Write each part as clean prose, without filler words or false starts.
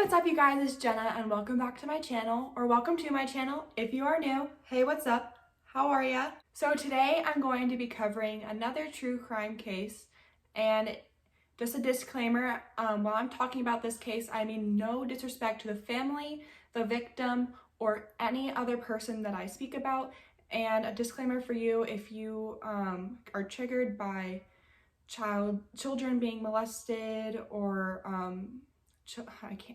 what's up you guys, it's Jenna and welcome back to my channel, or welcome to my channel if you are new. Hey, what's up? How are ya? So today I'm going to be covering another true crime case, and just a disclaimer, while I'm talking about this case, I mean no disrespect to the family, the victim, or any other person that I speak about, and a disclaimer for you if you are triggered by children being molested or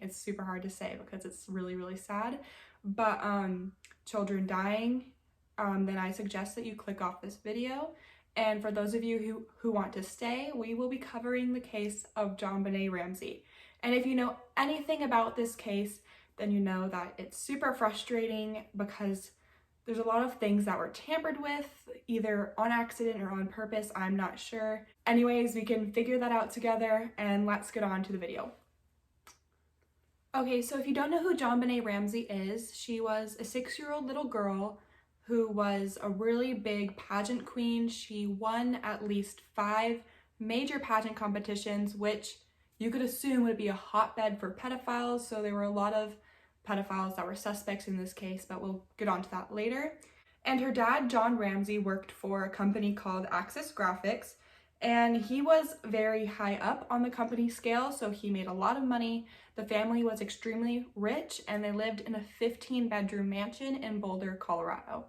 it's super hard to say because it's really sad, but children dying, then I suggest that you click off this video. And for those of you who want to stay, we will be covering the case of JonBenet Ramsey. And if you know anything about this case, then you know that it's super frustrating because there's a lot of things that were tampered with, either on accident or on purpose, I'm not sure. Anyways, we can figure that out together, and let's get on to the video. Okay, so if you don't know who JonBenet Ramsey is, she was a 6-year-old little girl who was a really big pageant queen. She won at least 5 major pageant competitions, which you could assume would be a hotbed for pedophiles, so there were a lot of pedophiles that were suspects in this case, but we'll get on to that later. And her dad, John Ramsey, worked for a company called Axis Graphics, and he was very high up on the company scale, so he made a lot of money. The family was extremely rich, and they lived in a 15-bedroom mansion in Boulder, Colorado.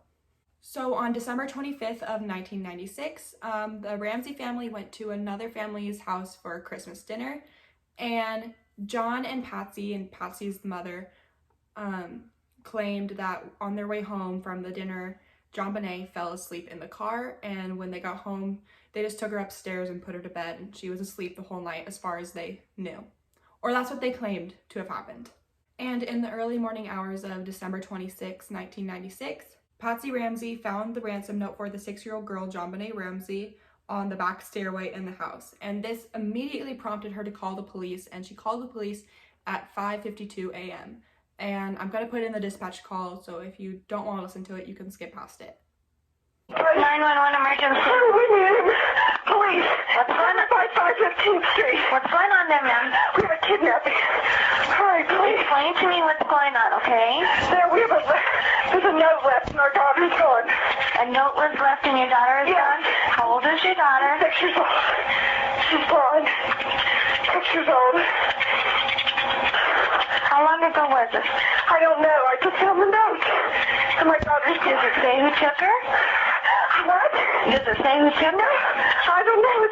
So on December 25th of 1996, the Ramsey family went to another family's house for a Christmas dinner, and John and Patsy's mother, claimed that on their way home from the dinner, JonBenet fell asleep in the car, and when they got home, they just took her upstairs and put her to bed, and she was asleep the whole night as far as they knew. Or that's what they claimed to have happened. And in the early morning hours of December 26, 1996, Patsy Ramsey found the ransom note for the 6-year-old girl, JonBenet Ramsey, on the back stairway in the house. And this immediately prompted her to call the police, and she called the police at 5:52 a.m. And I'm going to put in the dispatch call, so if you don't want to listen to it, you can skip past it. 911 emergency. Police. What's going on? 515th Street. What's going on there, ma'am? We have a kidnapping. Hurry, please. Explain to me what's going on, okay? There's a note left and our daughter's gone. A note was left and your daughter is gone? How old is your daughter? 6 years old. She's gone. 6 years old. How long ago was this? I don't know. I just found the note. And my daughter's gone. Does it say who took her? What? Does it say who took her? I don't know.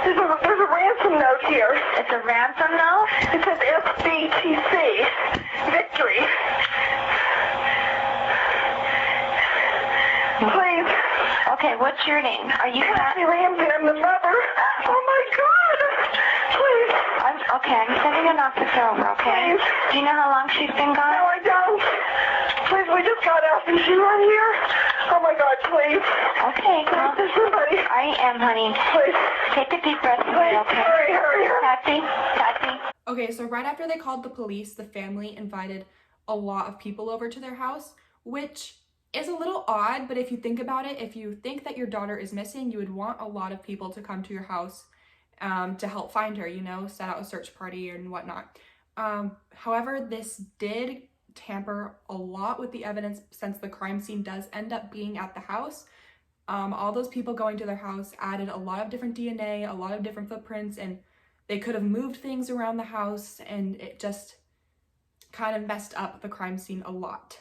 There's a ransom note here. It's a ransom note? It says SBTC. Victory. Please. Okay, what's your name? Are you Patsy Ramsey, I'm the mother. Oh my God. Please. I'm sending an officer over, okay? Please. Do you know how long she's been No, gone? I don't. Please, we just got out. Is she right here? Oh my God, please. Okay, Please, there's somebody. I am, honey. Please. Take a deep breath for me, Please, okay? hurry. Patsy. Okay, so right after they called the police, the family invited a lot of people over to their house, which is a little odd, but if you think about it, if you think that your daughter is missing, you would want a lot of people to come to your house to help find her, set out a search party and whatnot. However, this did tamper a lot with the evidence since the crime scene does end up being at the house. All those people going to their house added a lot of different DNA, a lot of different footprints, and they could have moved things around the house, and it just kind of messed up the crime scene a lot.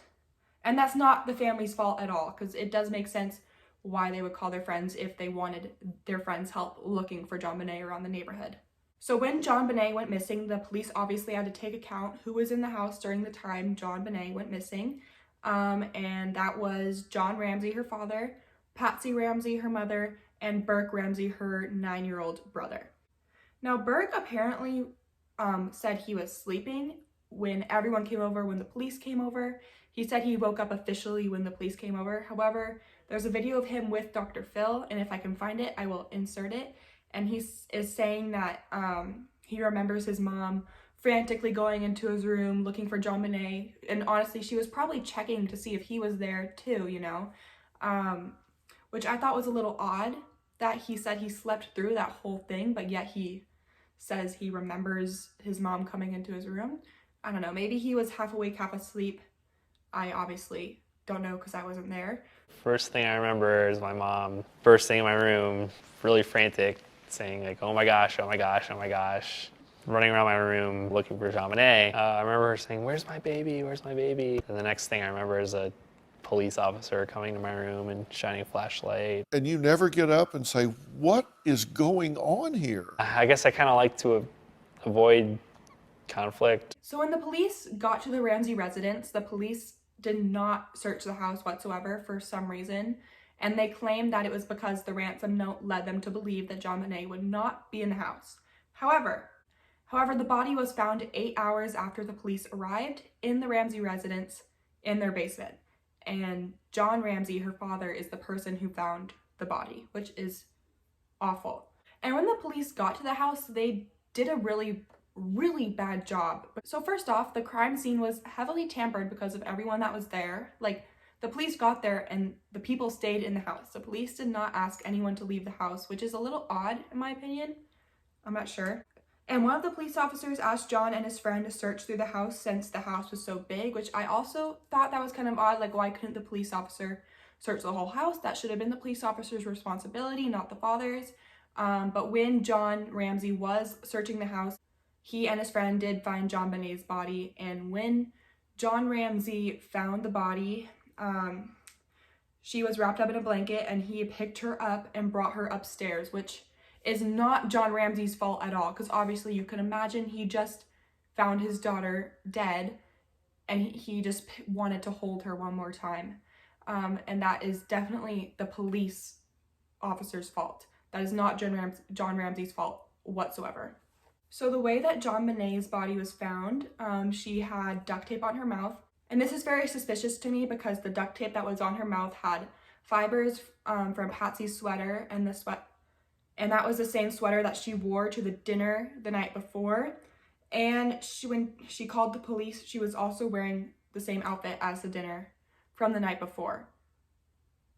And that's not the family's fault at all, because it does make sense why they would call their friends if they wanted their friends' help looking for JonBenet around the neighborhood. So when JonBenet went missing, the police obviously had to take account who was in the house during the time JonBenet went missing. And that was John Ramsey, her father, Patsy Ramsey, her mother, and Burke Ramsey, her 9-year-old brother. Now, Burke apparently said he was sleeping when everyone came over, when the police came over. He said he woke up officially when the police came over. However, there's a video of him with Dr. Phil, and if I can find it, I will insert it. And he is saying that he remembers his mom frantically going into his room looking for JonBenet, and honestly, she was probably checking to see if he was there too, which I thought was a little odd that he said he slept through that whole thing, but yet he says he remembers his mom coming into his room. I don't know, maybe he was half awake, half asleep. I obviously don't know because I wasn't there. First thing I remember is my mom bursting in my room, really frantic, saying like, "Oh my gosh, oh my gosh, oh my gosh." Running around my room looking for JonBenet. I remember her saying, "Where's my baby? Where's my baby?" And the next thing I remember is a police officer coming to my room and shining a flashlight. And you never get up and say, what is going on here? I guess I kind of like to avoid conflict. So when the police got to the Ramsey residence, the police did not search the house whatsoever for some reason, and they claimed that it was because the ransom note led them to believe that JonBenet would not be in the house. However, the body was found 8 hours after the police arrived in the Ramsey residence in their basement. And John Ramsey, her father, is the person who found the body, which is awful. And when the police got to the house, they did a really bad job. So first off, the crime scene was heavily tampered because of everyone that was there. Like, the police got there and the people stayed in the house. The police did not ask anyone to leave the house, which is a little odd in my opinion. I'm not sure. And one of the police officers asked John and his friend to search through the house since the house was so big, which I also thought that was kind of odd. Like, why couldn't the police officer search the whole house? That should have been the police officer's responsibility, not the father's. But when John Ramsey was searching the house, he and his friend did find JonBenet's body. And when John Ramsey found the body, she was wrapped up in a blanket and he picked her up and brought her upstairs, which is not John Ramsey's fault at all, because obviously you can imagine he just found his daughter dead and he just wanted to hold her one more time. And that is definitely the police officer's fault. That is not John Ramsey's fault whatsoever. So the way that JonBenet's body was found, she had duct tape on her mouth. And this is very suspicious to me because the duct tape that was on her mouth had fibers from Patsy's sweater, and that was the same sweater that she wore to the dinner the night before. And when she called the police, she was also wearing the same outfit as the dinner from the night before.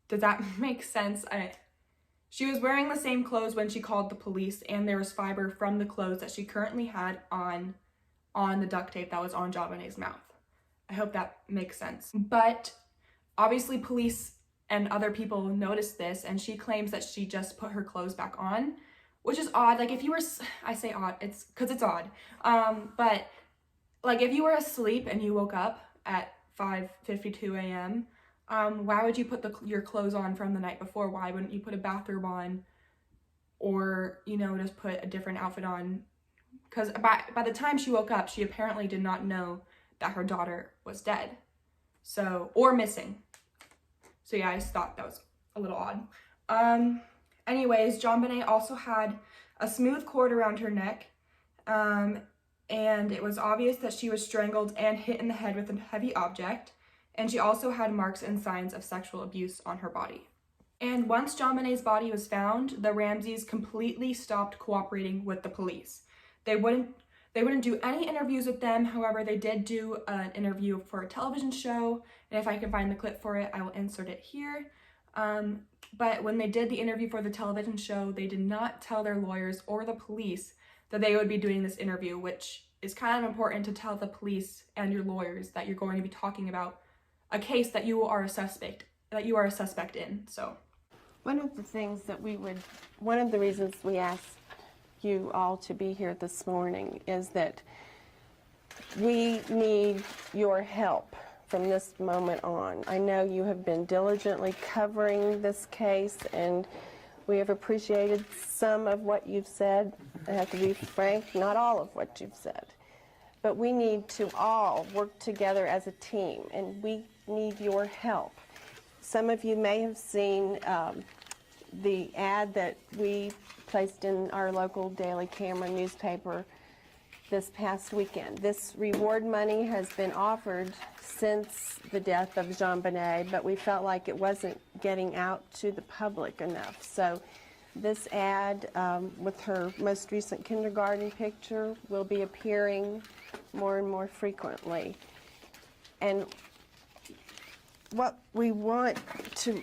Does that make sense? She was wearing the same clothes when she called the police, and there was fiber from the clothes that she currently had on the duct tape that was on JonBenet's mouth. I hope that makes sense. But obviously police and other people noticed this, and she claims that she just put her clothes back on, which is odd. Like, if you were, I say odd, it's because it's odd. But like, if you were asleep and you woke up at 5:52 a.m., why would you put your clothes on from the night before? Why wouldn't you put a bathrobe on, or, you know, just put a different outfit on? Because by the time she woke up, she apparently did not know that her daughter was dead, or missing. So yeah, I just thought that was a little odd. Anyways, JonBenet also had a smooth cord around her neck, and it was obvious that she was strangled and hit in the head with a heavy object, and she also had marks and signs of sexual abuse on her body. And once JonBenet's body was found, the Ramseys completely stopped cooperating with the police. They wouldn't do any interviews with them. However, they did do an interview for a television show, and if I can find the clip for it, I will insert it here. But when they did the interview for the television show, they did not tell their lawyers or the police that they would be doing this interview, which is kind of important to tell the police and your lawyers that you're going to be talking about a case that you are a suspect in. So one of the reasons we asked you all to be here this morning is that we need your help from this moment on. I know you have been diligently covering this case, and we have appreciated some of what you've said. I have to be frank, not all of what you've said. But we need to all work together as a team, and we need your help. Some of you may have seen the ad that we placed in our local Daily Camera newspaper this past weekend. This reward money has been offered since the death of JonBenet, but we felt like it wasn't getting out to the public enough. So this ad with her most recent kindergarten picture will be appearing more and more frequently. And what we want to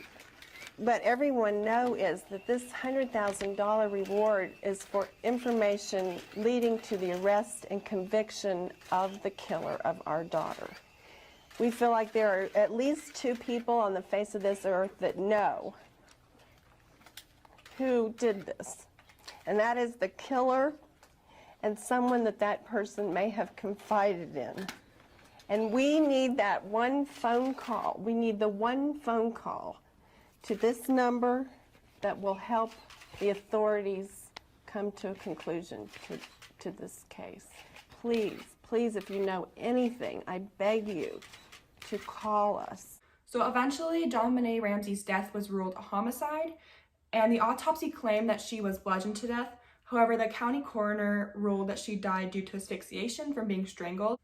let everyone know is that this $100,000 reward is for information leading to the arrest and conviction of the killer of our daughter. We feel like there are at least 2 people on the face of this earth that know who did this, and that is the killer and someone that that person may have confided in. And we need that one phone call. We need the one phone call to this number that will help the authorities come to a conclusion to this case. Please, please, if you know anything, I beg you to call us. So eventually, JonBenet Ramsey's death was ruled a homicide, and the autopsy claimed that she was bludgeoned to death. However, the county coroner ruled that she died due to asphyxiation from being strangled.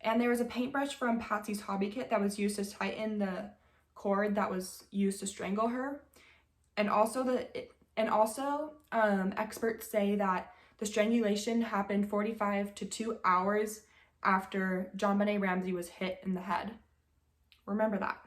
And there was a paintbrush from Patsy's hobby kit that was used to tighten the cord that was used to strangle her. And also, experts say that the strangulation happened 45 to 2 hours after JonBenet Ramsey was hit in the head. Remember that.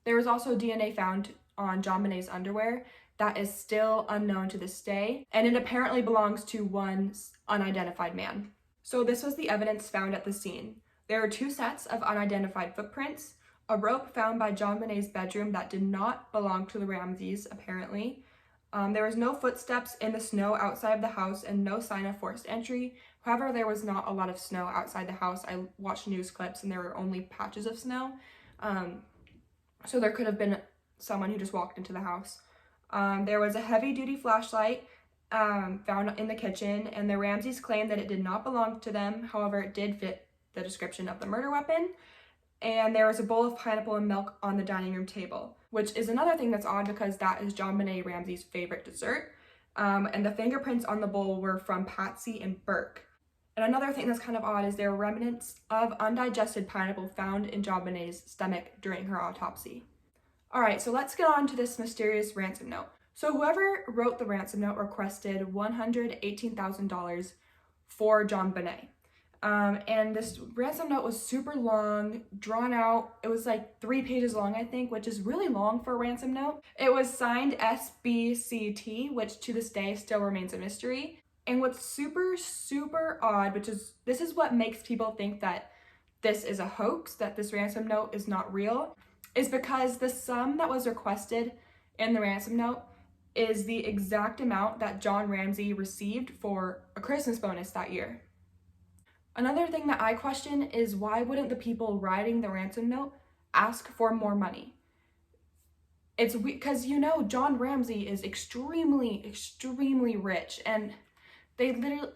There was also DNA found on JonBenet's underwear that is still unknown to this day, and it apparently belongs to one unidentified man. So this was the evidence found at the scene. There are 2 sets of unidentified footprints, a rope found by JonBenet's bedroom that did not belong to the Ramseys, apparently. There was no footsteps in the snow outside of the house and no sign of forced entry. However, there was not a lot of snow outside the house. I watched news clips and there were only patches of snow. So there could have been someone who just walked into the house. There was a heavy-duty flashlight found in the kitchen, and the Ramseys claimed that it did not belong to them. However, it did fit the description of the murder weapon. And there was a bowl of pineapple and milk on the dining room table, which is another thing that's odd because that is JonBenet Ramsey's favorite dessert. And the fingerprints on the bowl were from Patsy and Burke. And another thing that's kind of odd is there were remnants of undigested pineapple found in JonBenet's stomach during her autopsy. All right, so let's get on to this mysterious ransom note. So whoever wrote the ransom note requested $118,000 for JonBenet. And this ransom note was super long, drawn out. It was like 3 pages long, I think, which is really long for a ransom note. It was signed SBCT, which to this day still remains a mystery. And what's super, super odd, this is what makes people think that this is a hoax, that this ransom note is not real, is because the sum that was requested in the ransom note is the exact amount that John Ramsey received for a Christmas bonus that year. Another thing that I question is why wouldn't the people writing the ransom note ask for more money? It's because, you know, John Ramsey is extremely, extremely rich, and they literally,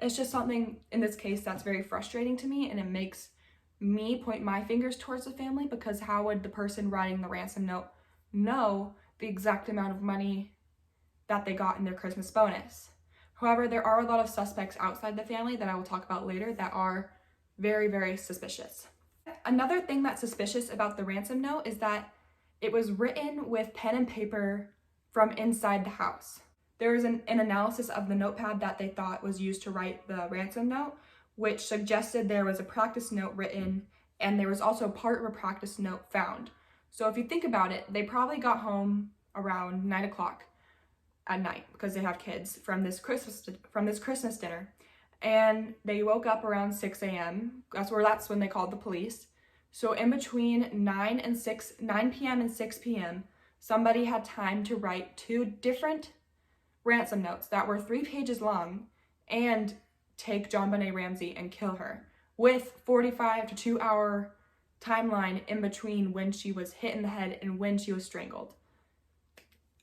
it's just something in this case that's very frustrating to me, and it makes me point my fingers towards the family, because how would the person writing the ransom note know the exact amount of money that they got in their Christmas bonus? However, there are a lot of suspects outside the family that I will talk about later that are very, very suspicious. Another thing that's suspicious about the ransom note is that it was written with pen and paper from inside the house. There was an analysis of the notepad that they thought was used to write the ransom note, which suggested there was a practice note written, and there was also part of a practice note found. So if you think about it, they probably got home around 9 o'clock at night because they have kids from this Christmas dinner, and they woke up around 6 a.m. That's when they called the police. So in between 9 p.m. and 6 p.m., somebody had time to write 2 different ransom notes that were 3 pages long and take JonBenet Ramsey and kill her, with 45 to 2 hour timeline in between when she was hit in the head and when she was strangled.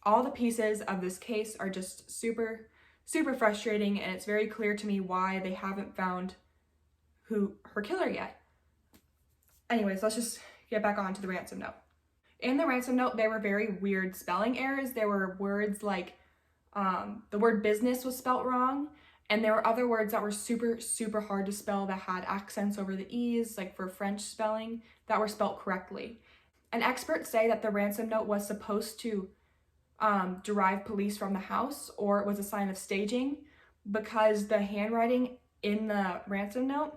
All the pieces of this case are just super, super frustrating, and it's very clear to me why they haven't found her killer yet. Anyways, let's just get back on to the ransom note. In the ransom note, there were very weird spelling errors. There were words like the word business was spelt wrong, and there were other words that were super, super hard to spell that had accents over the E's, like for French spelling, that were spelt correctly. And experts say that the ransom note was supposed to derive police from the house, or it was a sign of staging, because the handwriting in the ransom note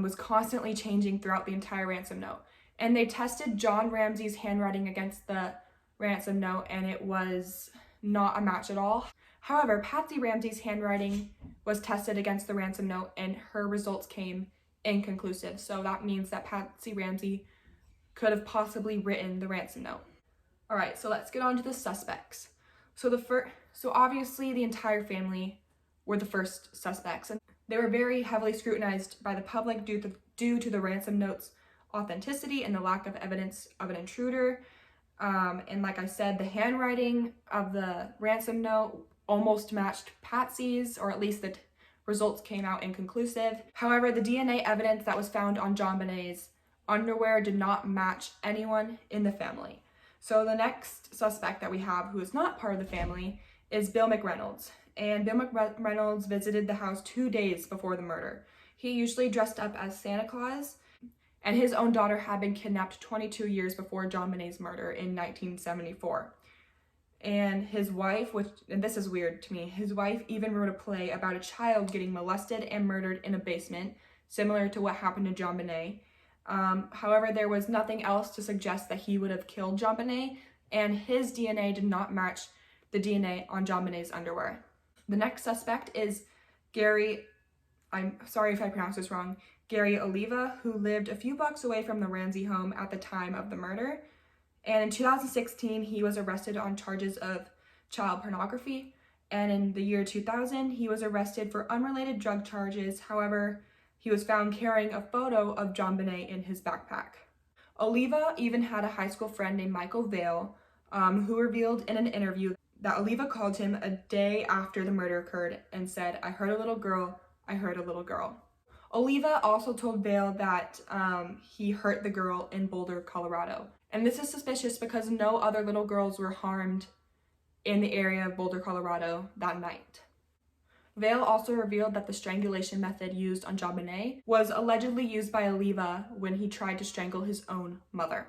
was constantly changing throughout the entire ransom note. and they tested John Ramsey's handwriting against the ransom note, and it was not a match at all. However, Patsy Ramsey's handwriting was tested against the ransom note, and her results came inconclusive. So that means that Patsy Ramsey could have possibly written the ransom note. All right, so let's get on to the suspects. So obviously the entire family were the first suspects, and they were very heavily scrutinized by the public due to the ransom note's authenticity and the lack of evidence of an intruder. And like I said, the handwriting of the ransom note almost matched Patsy's, or at least the results came out inconclusive. However, the DNA evidence that was found on JonBenét's underwear did not match anyone in the family. So the next suspect that we have, who is not part of the family, is Bill McReynolds. And Bill McReynolds visited the house 2 days before the murder. He usually dressed up as Santa Claus, and his own daughter had been kidnapped 22 years before JonBenét's murder in 1974. And his wife, and this is weird to me, his wife even wrote a play about a child getting molested and murdered in a basement, similar to what happened to JonBenet. However, there was nothing else to suggest that he would have killed JonBenet, and his DNA did not match the DNA on JonBenét's underwear. The next suspect is Gary, I'm sorry if I pronounced this wrong, Gary Oliva, who lived a few blocks away from the Ramsey home at the time of the murder. And in 2016, he was arrested on charges of child pornography. And in the year 2000, he was arrested for unrelated drug charges. However, he was found carrying a photo of JonBenet in his backpack. Oliva even had a high school friend named Michael Vale, who revealed in an interview that Oliva called him a day after the murder occurred and said, "I heard a little girl, I heard a little girl." Oliva also told Vale that he hurt the girl in Boulder, Colorado. And this is suspicious because no other little girls were harmed in the area of Boulder, Colorado that night. Vale also revealed that the strangulation method used on JonBenet was allegedly used by Oliva when he tried to strangle his own mother.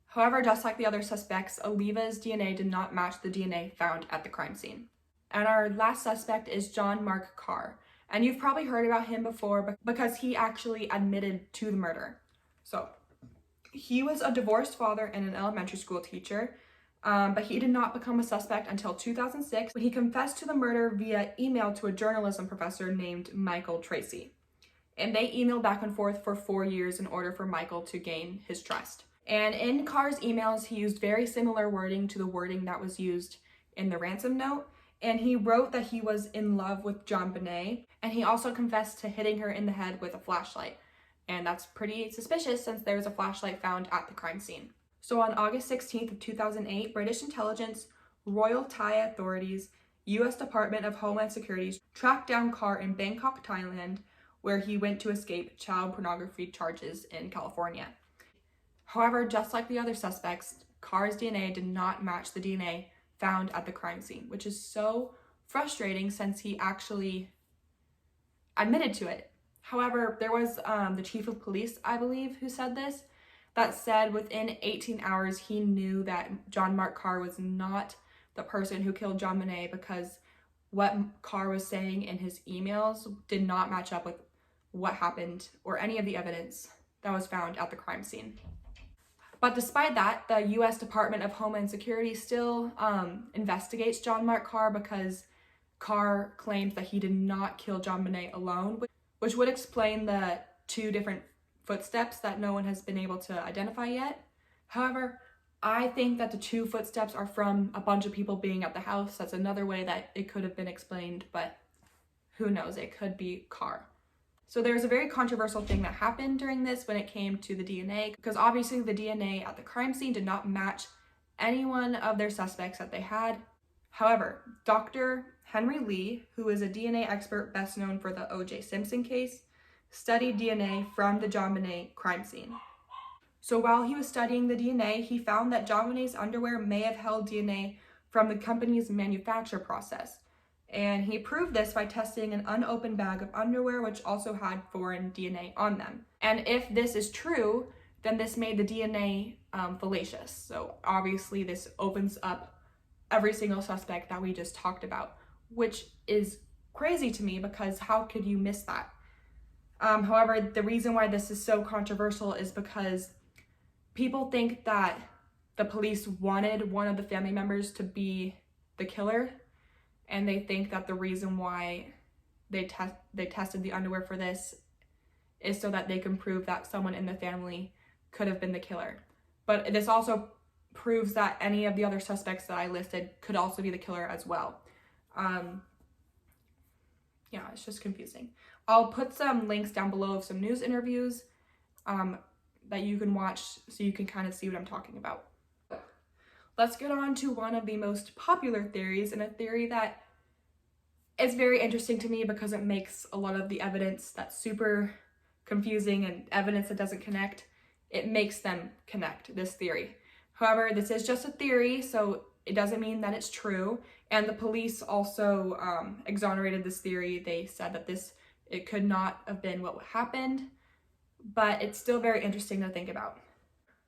However, just like the other suspects, Oliva's DNA did not match the DNA found at the crime scene. And our last suspect is John Mark Carr. And you've probably heard about him before because he actually admitted to the murder. So he was a divorced father and an elementary school teacher, but he did not become a suspect until 2006 when he confessed to the murder via email to a journalism professor named Michael Tracy. And they emailed back and forth for 4 years in order for Michael to gain his trust. And in Carr's emails, he used very similar wording to the wording that was used in the ransom note. And he wrote that he was in love with JonBenet, and he also confessed to hitting her in the head with a flashlight. And that's pretty suspicious since there was a flashlight found at the crime scene. So on August 16th of 2008, British intelligence, Royal Thai authorities, U.S. Department of Homeland Security tracked down Carr in Bangkok, Thailand, where he went to escape child pornography charges in California. However, just like the other suspects, Carr's DNA did not match the DNA found at the crime scene, which is so frustrating since he actually admitted to it. However, there was the chief of police, I believe, who said this, that said within 18 hours he knew that John Mark Carr was not the person who killed JonBenet because what Carr was saying in his emails did not match up with what happened or any of the evidence that was found at the crime scene. But despite that, the U.S. Department of Homeland Security still investigates John Mark Carr because Carr claims that he did not kill JonBenet alone, which would explain the 2 different footsteps that no one has been able to identify yet. However, I think that the 2 footsteps are from a bunch of people being at the house. That's another way that it could have been explained, but who knows, it could be Carr. So there's a very controversial thing that happened during this when it came to the DNA, because obviously the DNA at the crime scene did not match any one of their suspects that they had. However, Dr. Henry Lee, who is a DNA expert best known for the O.J. Simpson case, studied DNA from the JonBenet crime scene. So while he was studying the DNA, he found that JonBenet's underwear may have held DNA from the company's manufacture process. And he proved this by testing an unopened bag of underwear, which also had foreign DNA on them. And if this is true, then this made the DNA fallacious. So obviously this opens up every single suspect that we just talked about, which is crazy to me because how could you miss that? However, the reason why this is so controversial is because people think that the police wanted one of the family members to be the killer, and they think that the reason why they tested the underwear for this is so that they can prove that someone in the family could have been the killer. But this also proves that any of the other suspects that I listed could also be the killer as well. Yeah, it's just confusing. I'll put some links down below of some news interviews that you can watch so you can kind of see what I'm talking about. Let's get on to one of the most popular theories, and a theory that is very interesting to me because it makes a lot of the evidence that's super confusing and evidence that doesn't connect, it makes them connect, this theory. However, this is just a theory, so it doesn't mean that it's true. And the police also exonerated this theory. They said that it could not have been what happened, but it's still very interesting to think about.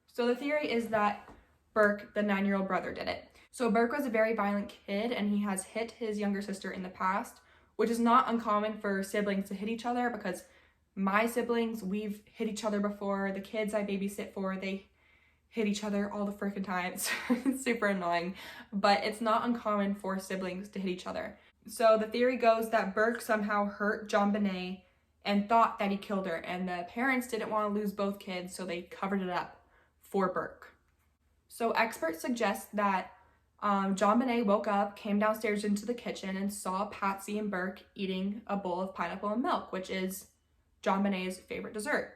So the theory is that Burke, the 9-year-old brother, did it. So Burke was a very violent kid, and he has hit his younger sister in the past, which is not uncommon for siblings to hit each other, because my siblings, we've hit each other before. The kids I babysit for, they hit each other all the freaking time. It's super annoying, but it's not uncommon for siblings to hit each other. So the theory goes that Burke somehow hurt JonBenet and thought that he killed her, and the parents didn't want to lose both kids, so they covered it up for Burke. So experts suggest that JonBenet woke up, came downstairs into the kitchen, and saw Patsy and Burke eating a bowl of pineapple and milk, which is JonBenet's favorite dessert.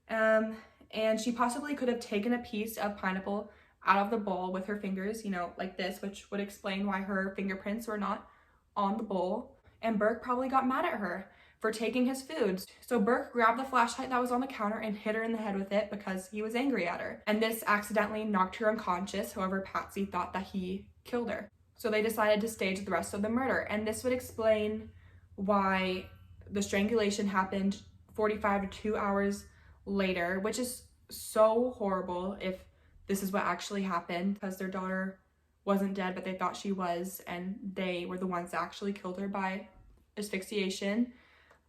And she possibly could have taken a piece of pineapple out of the bowl with her fingers, you know, like this, which would explain why her fingerprints were not on the bowl. And Burke probably got mad at her for taking his food. So Burke grabbed the flashlight that was on the counter and hit her in the head with it because he was angry at her. And this accidentally knocked her unconscious. However, Patsy thought that he killed her. So they decided to stage the rest of the murder. And this would explain why the strangulation happened 45 to 2 hours later, which is so horrible if this is what actually happened, because their daughter wasn't dead, but they thought she was, and they were the ones that actually killed her by asphyxiation.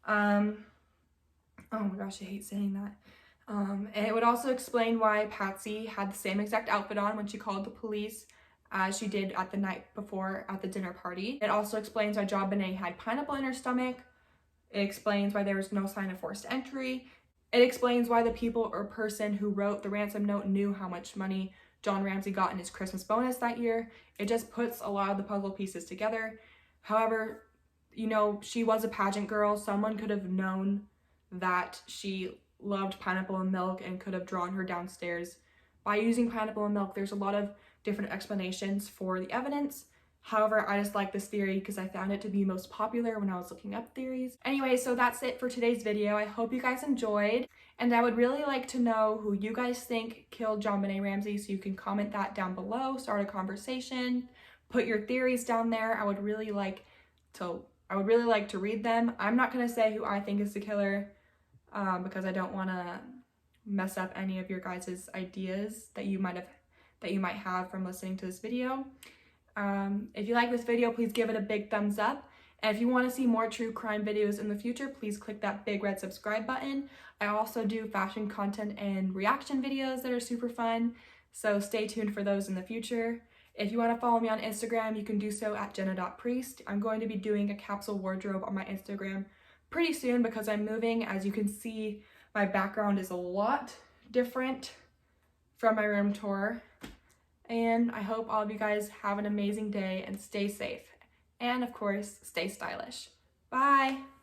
Oh my gosh, I hate saying that. And it would also explain why Patsy had the same exact outfit on when she called the police as she did at the night before at the dinner party. It also explains why JonBenet had pineapple in her stomach. It explains why there was no sign of forced entry. It explains why the people or person who wrote the ransom note knew how much money John Ramsey got in his Christmas bonus that year. It just puts a lot of the puzzle pieces together. However, you know, she was a pageant girl. Someone could have known that she loved pineapple and milk and could have drawn her downstairs by using pineapple and milk. There's a lot of different explanations for the evidence. However, I just like this theory because I found it to be most popular when I was looking up theories. Anyway, so that's it for today's video. I hope you guys enjoyed, and I would really like to know who you guys think killed JonBenet Ramsey, so you can comment that down below, start a conversation, put your theories down there. I would really like to read them. I'm not gonna say who I think is the killer because I don't want to mess up any of your guys' ideas that you might have from listening to this video. If you like this video, please give it a big thumbs up. And if you want to see more true crime videos in the future, please click that big red subscribe button. I also do fashion content and reaction videos that are super fun, so stay tuned for those in the future. If you want to follow me on Instagram, you can do so at jenna.priest. I'm going to be doing a capsule wardrobe on my Instagram pretty soon because I'm moving. As you can see, my background is a lot different from my room tour. And I hope all of you guys have an amazing day and stay safe. And of course, stay stylish. Bye!